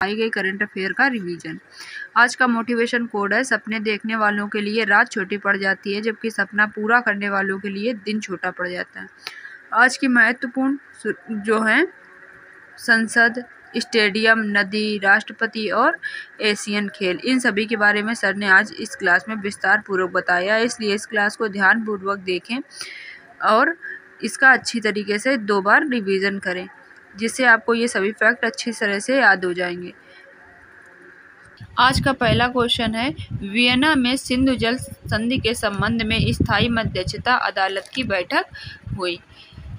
आई गई current affair का revision. आज का मोटिवेशन कोड है, सपने देखने वालों के लिए रात छोटी पड़ जाती है, जबकि सपना पूरा करने वालों के लिए दिन छोटा पड़ जाता है। आज की महत्वपूर्ण जो है संसद, स्टेडियम, नदी, राष्ट्रपति और एशियन खेल, इन सभी के बारे में सर ने आज इस क्लास में विस्तार पूर्वक बताया। इसलिए इस क्लास को ध्यान पूर्वक देखें और इसका अच्छी तरीके से 2 बार रिवीजन करें, जिससे आपको ये सभी फैक्ट अच्छी तरह से याद हो जाएंगे। आज का पहला क्वेश्चन है, वियना में सिंधु जल संधि के संबंध में स्थायी मध्यस्थता अदालत की बैठक हुई।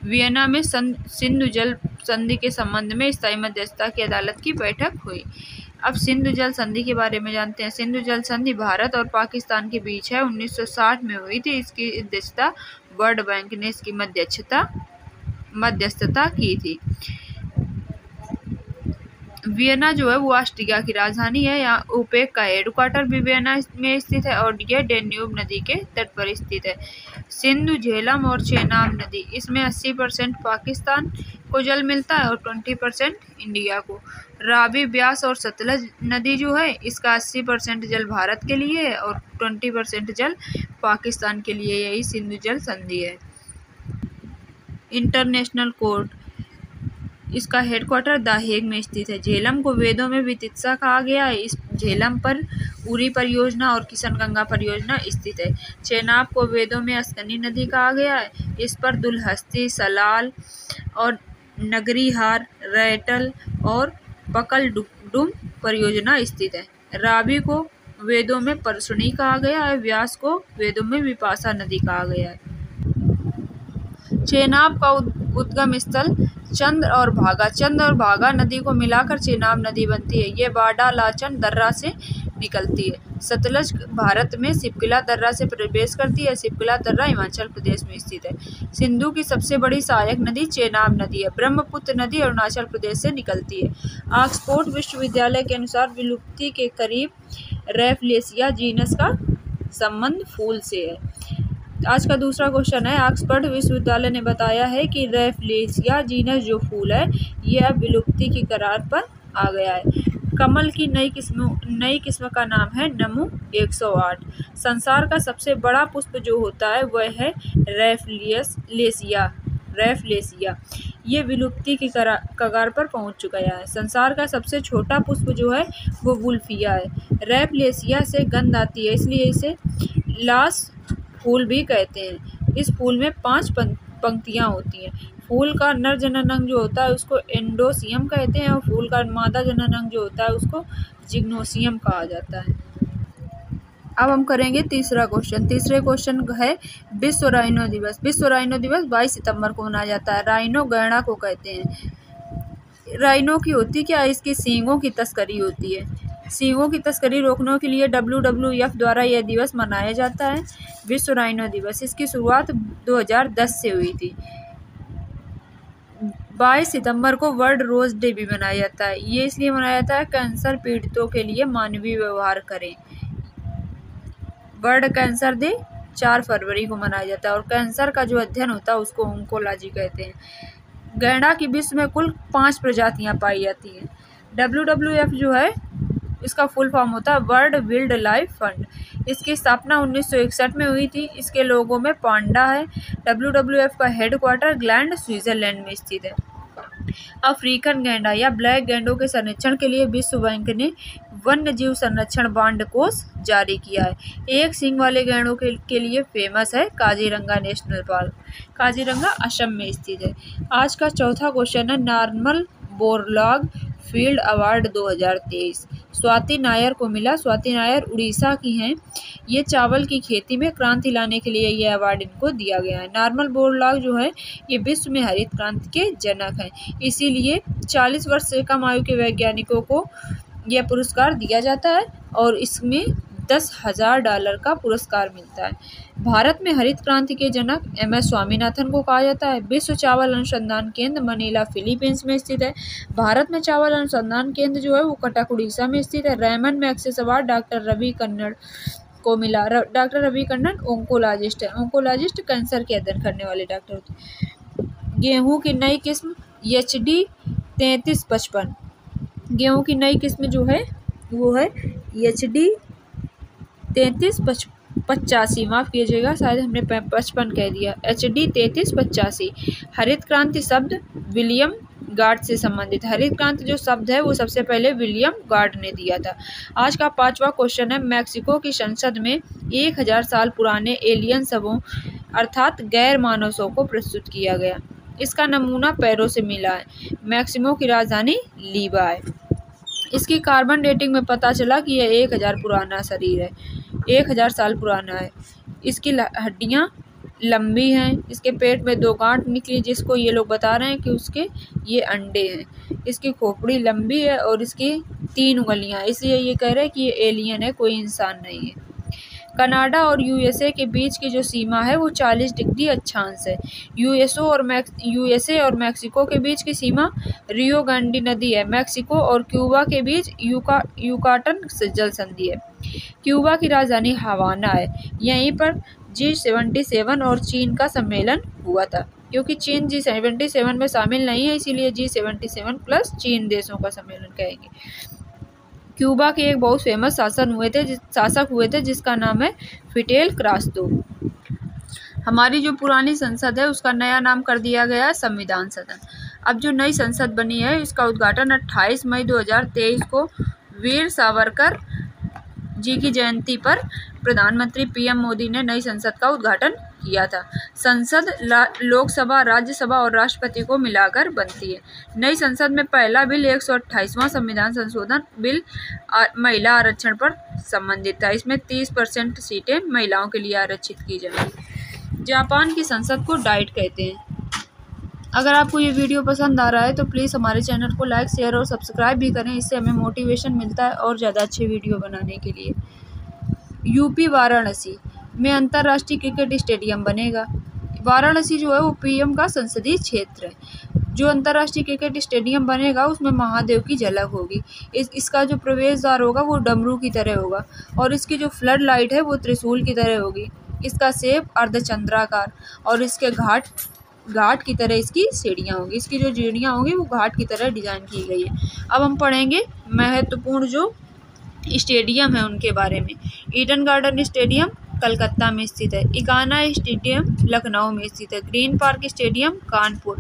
वियना में सिंधु जल संधि के संबंध में स्थायी मध्यस्थता की अदालत की बैठक हुई। अब सिंधु जल संधि के बारे में जानते हैं। सिंधु जल संधि भारत और पाकिस्तान के बीच है, 1960 में हुई थी। इसकी अध्यक्षता वर्ल्ड बैंक ने इसकी मध्यस्थता की थी। वियना जो है वो ऑस्ट्रिया की राजधानी है। यहाँ ओपेक का हेडक्वार्टर भी वियना में स्थित है और यह डेन्यूब नदी के तट पर स्थित है। सिंधु, झेलम और चेनाब नदी, इसमें 80% पाकिस्तान को जल मिलता है और 20% इंडिया को। रावी, ब्यास और सतलज नदी जो है इसका 80% जल भारत के लिए है और 20% जल पाकिस्तान के लिए। यही सिंधु जल संधि है। इंटरनेशनल कोर्ट, इसका हेडक्वार्टर द हेग में स्थित है। झेलम को वेदों में वितित्सा कहा गया है। इस झेलम पर उरी परियोजना और किशनगंगा परियोजना स्थित है। चेनाब को वेदों में अस्कनी नदी कहा गया है। इस पर दुलहस्ती, सलाल और नगरीहार, रैटल और पकलडुम परियोजना स्थित है। रावी को वेदों में परसुनी कहा गया है। व्यास को वेदों में विपाशा नदी कहा गया है। चेनाब का उद्गम स्थल चंद्र और भागा नदी को मिलाकर चेनाब नदी बनती है। ये बाडालाचन दर्रा से निकलती है। सतलज भारत में सिपकिला दर्रा से प्रवेश करती है। सिपकिला दर्रा हिमाचल प्रदेश में स्थित है। सिंधु की सबसे बड़ी सहायक नदी चेनाब नदी है। ब्रह्मपुत्र नदी अरुणाचल प्रदेश से निकलती है। ऑक्सफोर्ड विश्वविद्यालय के अनुसार विलुप्ति के करीब रैफलेसिया जीनस का संबंध फूल से है। आज का दूसरा क्वेश्चन है, ऑक्सफोर्ड विश्वविद्यालय ने बताया है कि रैफलेसिया जीनस जो फूल है यह अब विलुप्ति की कगार पर आ गया है। कमल की नई किस्म का नाम है नमू 108। संसार का सबसे बड़ा पुष्प जो होता है वह है रैफलेसिया। ये विलुप्ति की कगार पर पहुंच चुका है। संसार का सबसे छोटा पुष्प जो है वो वुल्फिया है। रैफलेसिया से गंध आती है, इसलिए इसे लास फूल भी कहते हैं। इस फूल में 5 पंक्तियां होती हैं। फूल का नर जननांग जो होता है उसको एंडोसियम कहते हैं और फूल का मादा जननांग जो होता है उसको जिग्नोसियम कहा जाता है। अब हम करेंगे तीसरा क्वेश्चन। तीसरे क्वेश्चन है, विश्व राइनो दिवस। विश्व राइनो दिवस 22 सितंबर को मनाया जाता है। राइनो गैंडा को कहते हैं। राइनो की होती क्या है, इसकी सींगों की तस्करी होती है। सींगों की तस्करी रोकने के लिए WWF द्वारा यह दिवस मनाया जाता है, विश्व राइनो दिवस। इसकी शुरुआत 2010 से हुई थी। 22 सितंबर को वर्ल्ड रोज डे भी मनाया जाता है। ये इसलिए मनाया जाता है कैंसर पीड़ितों के लिए मानवीय व्यवहार करें। वर्ल्ड कैंसर डे 4 फरवरी को मनाया जाता है और कैंसर का जो अध्ययन होता है उसको ऑन्कोलॉजी कहते हैं। गैंडा की विश्व में कुल 5 प्रजातियां पाई जाती हैं। WWF जो है इसका फुल फॉर्म होता है वर्ल्ड वाइल्ड लाइफ फंड। इसकी स्थापना 1961 में हुई थी। इसके लोगों में पांडा है। WWF का हेडक्वार्टर ग्लैंड, स्विट्जरलैंड में स्थित है। अफ्रीकन गैंडा या ब्लैक गैंडों के संरक्षण के लिए विश्व बैंक ने वन्य जीव संरक्षण बांड कोष जारी किया है। एक सींग वाले गैंडों के लिए फेमस है काजीरंगा नेशनल पार्क। काजीरंगा असम में स्थित है। आज का चौथा क्वेश्चन है, Norman Borlaug field award 2023 Swati Nair को मिला। स्वाति नायर उड़ीसा की हैं। ये चावल की खेती में क्रांति लाने के लिए यह अवार्ड इनको दिया गया है। नॉर्मन बोरलॉग जो है ये विश्व में हरित क्रांति के जनक हैं, इसीलिए 40 वर्ष से कम आयु के वैज्ञानिकों को यह पुरस्कार दिया जाता है और इसमें $10,000 का पुरस्कार मिलता है। भारत में हरित क्रांति के जनक MS स्वामीनाथन को कहा जाता है। विश्व चावल अनुसंधान केंद्र मनीला, फिलीपींस में स्थित है। भारत में चावल अनुसंधान केंद्र जो है वो कटक, उड़ीसा में स्थित है। Raymond Magsaysay award doctor Ravi Kannan को मिला। डॉक्टर रवि कन्नड़ ऑन्कोलॉजिस्ट है। ऑन्कोलॉजिस्ट कैंसर के अध्ययन करने वाले डॉक्टर होते हैं। गेहूं की नई किस्म HD 3355 गेहूँ की नई किस्म जो है वो है HD 3385, माफ़ कीजिएगा शायद हमने 55 कह दिया, HD 3385। हरित क्रांति शब्द विलियम गार्ड से संबंधित। हरित क्रांति जो शब्द है वो सबसे पहले विलियम गार्ड ने दिया था। आज का 5वां क्वेश्चन है, मैक्सिको की संसद में 1000 साल पुराने एलियन शवों अर्थात गैर मानव शव को प्रस्तुत किया गया। इसका नमूना पैरों से मिला है। मैक्सिको की राजधानी लीमा है। इसकी कार्बन डेटिंग में पता चला कि यह 1000 पुराना शरीर है, 1000 साल पुराना है। इसकी हड्डियाँ लंबी हैं। इसके पेट में 2 गांठ निकली, जिसको ये लोग बता रहे हैं कि उसके ये अंडे हैं। इसकी खोपड़ी लंबी है और इसकी 3 उंगलियां, इसलिए ये कह रहे हैं कि ये एलियन है, कोई इंसान नहीं है। कनाडा और USA के बीच की जो सीमा है वो 40 डिग्री अक्षांश है। USA और मैक्सिको के बीच की सीमा रियो ग्रांडी नदी है। मैक्सिको और क्यूबा के बीच युकाटन जल संधि है। क्यूबा की राजधानी हवाना है। यहीं पर G77 और चीन का सम्मेलन हुआ था। क्योंकि चीन G77 में शामिल नहीं है, इसीलिए G77 प्लस चीन देशों का सम्मेलन कहेंगे। क्यूबा के एक बहुत फेमस शासक हुए थे जिसका नाम है फिडेल कास्त्रो। हमारी जो पुरानी संसद है उसका नया नाम कर दिया गया संविधान सदन। अब जो नई संसद बनी है इसका उद्घाटन 28 मई 2023 को वीर सावरकर जी की जयंती पर प्रधानमंत्री PM मोदी ने नई संसद का उद्घाटन किया था। संसद लोकसभा, राज्यसभा और राष्ट्रपति को मिलाकर बनती है। नई संसद में पहला बिल 128वां संविधान संशोधन बिल महिला आरक्षण पर संबंधित था। इसमें 30% सीटें महिलाओं के लिए आरक्षित की जाएंगी। जापान की संसद को डाइट कहते हैं। अगर आपको ये वीडियो पसंद आ रहा है तो प्लीज़ हमारे चैनल को लाइक, शेयर और सब्सक्राइब भी करें। इससे हमें मोटिवेशन मिलता है और ज़्यादा अच्छे वीडियो बनाने के लिए। यूपी वाराणसी में अंतर्राष्ट्रीय क्रिकेट स्टेडियम बनेगा। वाराणसी जो है वो PM का संसदीय क्षेत्र है। जो अंतर्राष्ट्रीय क्रिकेट स्टेडियम बनेगा उसमें महादेव की झलक होगी। इसका जो प्रवेश द्वार होगा वो डमरू की तरह होगा और इसकी जो फ्लड लाइट है वो त्रिशूल की तरह होगी। इसका शेप अर्धचंद्राकार और इसके घाट की तरह इसकी सीढ़ियाँ होंगी। इसकी जो सीढ़ियाँ होंगी वो घाट की तरह डिजाइन की गई है। अब हम पढ़ेंगे महत्वपूर्ण जो स्टेडियम है उनके बारे में। ईडन गार्डन स्टेडियम कलकत्ता में स्थित है। इकाना स्टेडियम लखनऊ में स्थित है। Green park stadium Kanpur.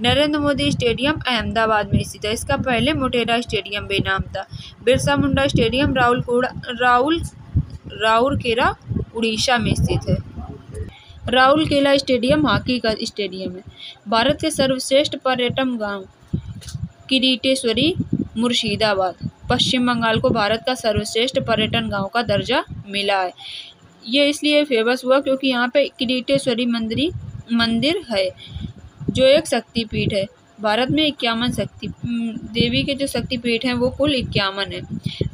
Narendra Modi stadium Ahmedabad में स्थित है। इसका पहले मोटेरा स्टेडियम बेनाम था। बिरसा मुंडा स्टेडियम राउरकेला उड़ीसा में स्थित है। राउरकेला स्टेडियम हॉकी का स्टेडियम है। भारत के सर्वश्रेष्ठ पर्यटन गांव किरीटेश्वरी मुर्शिदाबाद। पश्चिम बंगाल को भारत का सर्वश्रेष्ठ पर्यटन गांव का दर्जा मिला है। ये इसलिए फेमस हुआ क्योंकि यहाँ पे किरीटेश्वरी मंदिर है जो एक शक्तिपीठ है। भारत में 51 शक्ति देवी के जो शक्तिपीठ हैं वो कुल 51 है।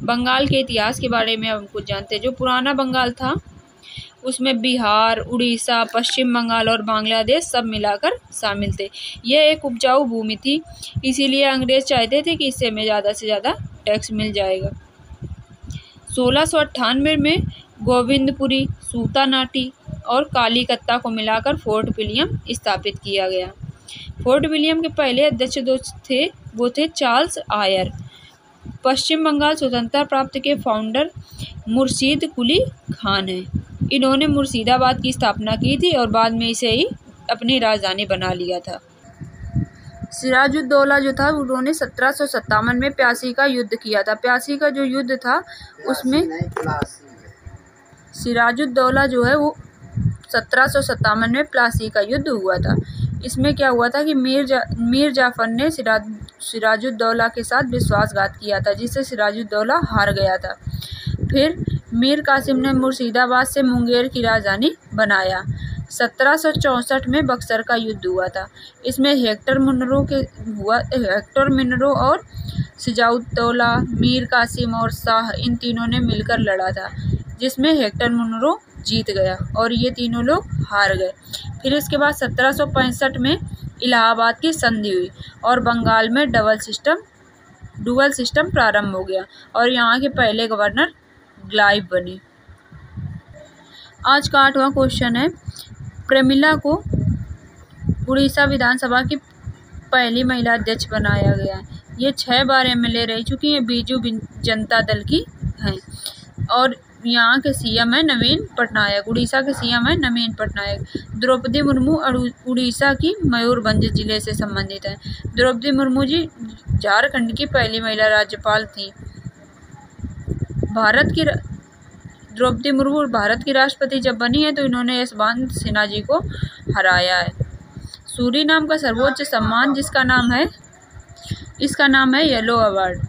बंगाल के इतिहास के बारे में हम कुछ जानते हैं। जो पुराना बंगाल था उसमें बिहार, उड़ीसा, पश्चिम बंगाल और बांग्लादेश सब मिलाकर शामिल थे। यह एक उपजाऊ भूमि थी, इसीलिए अंग्रेज चाहते थे कि इससे हमें ज़्यादा से ज़्यादा टैक्स मिल जाएगा। 1698 में गोविंदपुरी, सूतानाटी और कालीकत्ता को मिलाकर फोर्ट विलियम स्थापित किया गया। फोर्ट विलियम के पहले अध्यक्ष वो थे चार्ल्स आयर। पश्चिम बंगाल स्वतंत्रता प्राप्त के फाउंडर मुर्शीद कुली खान हैं। इन्होंने मुर्शिदाबाद की स्थापना की थी और बाद में इसे ही अपनी राजधानी बना लिया था। सिराजुद्दौला जो था उन्होंने 1757 में प्यासी का युद्ध किया था। प्यासी का जो युद्ध था उसमें सिराजुद्दौला जो है वो 1757 में प्यासी का युद्ध हुआ था। इसमें क्या हुआ था कि मीर जाफर ने सिराजुद्दौला के साथ विश्वासघात किया था, जिससे सिराजुद्दौला हार गया था। फिर मीर कासिम ने मुर्शिदाबाद से मुंगेर की राजधानी बनाया। 1764 में बक्सर का युद्ध हुआ था। इसमें हेक्टर मुनरो और सिराजुद्दौला, मीर कासिम और शाह इन तीनों ने मिलकर लड़ा था, जिसमें हेक्टर मुनरो जीत गया और ये तीनों लोग हार गए। फिर इसके बाद 1765 में इलाहाबाद की संधि हुई और बंगाल में डुअल सिस्टम प्रारंभ हो गया और यहाँ के पहले गवर्नर ग्लाइब बने। आज का 8वां क्वेश्चन है, प्रेमिला को उड़ीसा विधानसभा की पहली महिला अध्यक्ष बनाया गया है। ये 6 बार MLA रह चुकी हैं, बीजू जनता दल की हैं। और यहाँ के CM है नवीन पटनायक, उड़ीसा के CM है नवीन पटनायक। द्रौपदी मुर्मू उड़ीसा की मयूरभंज जिले से संबंधित है। द्रौपदी मुर्मू जी झारखंड की पहली महिला राज्यपाल थी। द्रौपदी मुर्मू भारत की राष्ट्रपति जब बनी है तो इन्होंने यशवंत सिन्हा जी को हराया है। सूरीनाम का सर्वोच्च सम्मान इसका नाम है येलो अवार्ड,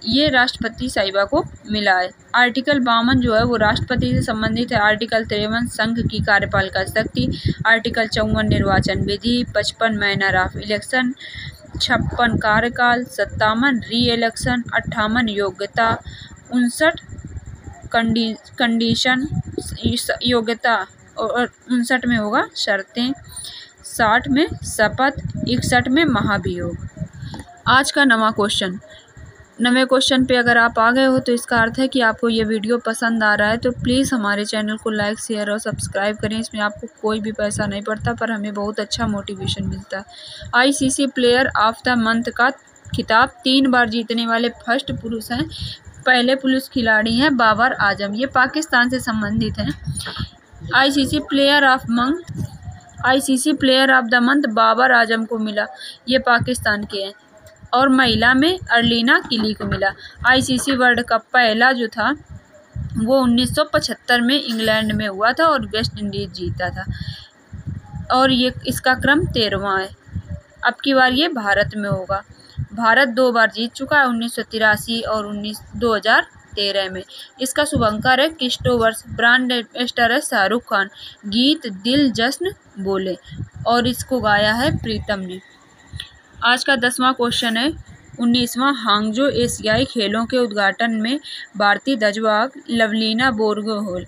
ये राष्ट्रपति साहिबा को मिला है। आर्टिकल 52 जो है वो राष्ट्रपति से संबंधित है। आर्टिकल 53 संघ की कार्यपालिका शक्ति। आर्टिकल 54 निर्वाचन विधि। 55 मैनर ऑफ इलेक्शन। 56 कार्यकाल। 57 री इलेक्शन। 58 योग्यता। 59 कंडीशन योग्यता और 59 में होगा शर्तें। 60 में शपथ। 61 में महाभियोग। आज का नवे क्वेश्चन पे अगर आप आ गए हो तो इसका अर्थ है कि आपको ये वीडियो पसंद आ रहा है, तो प्लीज़ हमारे चैनल को लाइक शेयर और सब्सक्राइब करें। इसमें आपको कोई भी पैसा नहीं पड़ता, पर हमें बहुत अच्छा मोटिवेशन मिलता है। ICC player of the month का खिताब 3 बार जीतने वाले फर्स्ट पुरुष हैं। पहले पुरुष खिलाड़ी हैं बाबर आजम, ये पाकिस्तान से संबंधित हैं। ICC player of the month Babar Azam को मिला, ये पाकिस्तान के हैं। और महिला में अर्लीना किली को मिला। ICC वर्ल्ड कप पहला जो था वो 1975 में इंग्लैंड में हुआ था और वेस्ट इंडीज जीता था, और ये इसका क्रम 13वां है। अब की बार ये भारत में होगा। भारत 2 बार जीत चुका है, 1983 और 2013 में। इसका शुभंकर है क्रिस्टोवर्स, ब्रांड एस्टर है शाहरुख खान। गीत दिल जश्न बोले, और इसको गाया है प्रीतम ने। आज का 10वां क्वेश्चन है 19वां हांगजो एशियाई खेलों के उद्घाटन में भारतीय ध्वजवाहक लवलीना बोरगोहेन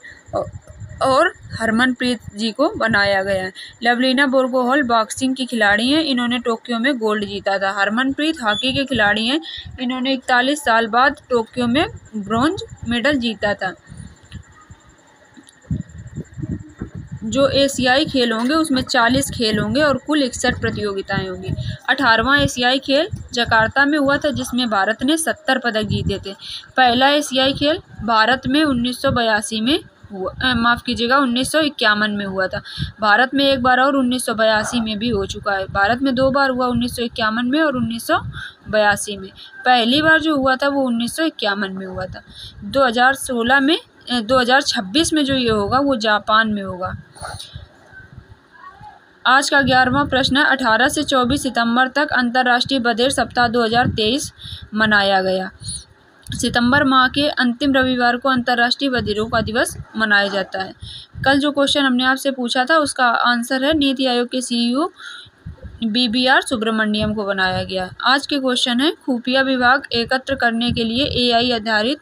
और हरमनप्रीत जी को बनाया गया है। लवलीना बोरगोहेन बॉक्सिंग की खिलाड़ी हैं, इन्होंने टोक्यो में गोल्ड जीता था। हरमनप्रीत हॉकी के खिलाड़ी हैं, इन्होंने 41 साल बाद टोक्यो में ब्रॉन्ज मेडल जीता था। जो एशियाई खेल होंगे उसमें 40 खेल होंगे और कुल 61 प्रतियोगिताएं होंगी। 18वां एशियाई खेल जकार्ता में हुआ था, जिसमें भारत ने 70 पदक जीते थे। पहला एशियाई खेल भारत में 1982 में हुआ, 1951 में हुआ था। भारत में एक बार और 1982 में भी हो चुका है। भारत में 2 बार हुआ, 1951 में और 1982 में। पहली बार जो हुआ था वो 1951 में हुआ था। 2026 में जो ये होगा वो जापान में होगा। आज का 11वां प्रश्न है 18 से 24 सितंबर तक अंतर्राष्ट्रीय बधिर सप्ताह 2023 मनाया गया। सितंबर माह के अंतिम रविवार को अंतर्राष्ट्रीय बधिरों का दिवस मनाया जाता है। कल जो क्वेश्चन हमने आपसे पूछा था उसका आंसर है नीति आयोग के CEO BBR सुब्रमण्यम को बनाया गया। आज के क्वेश्चन है खुफिया विभाग एकत्र करने के लिए AI आधारित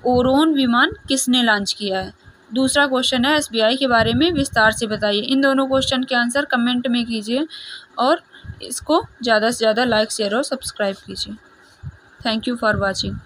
ओरोन विमान किसने लॉन्च किया है। दूसरा क्वेश्चन है SBI के बारे में विस्तार से बताइए। इन दोनों क्वेश्चन के आंसर कमेंट में कीजिए और इसको ज़्यादा से ज़्यादा लाइक शेयर और सब्सक्राइब कीजिए। Thank you for watching.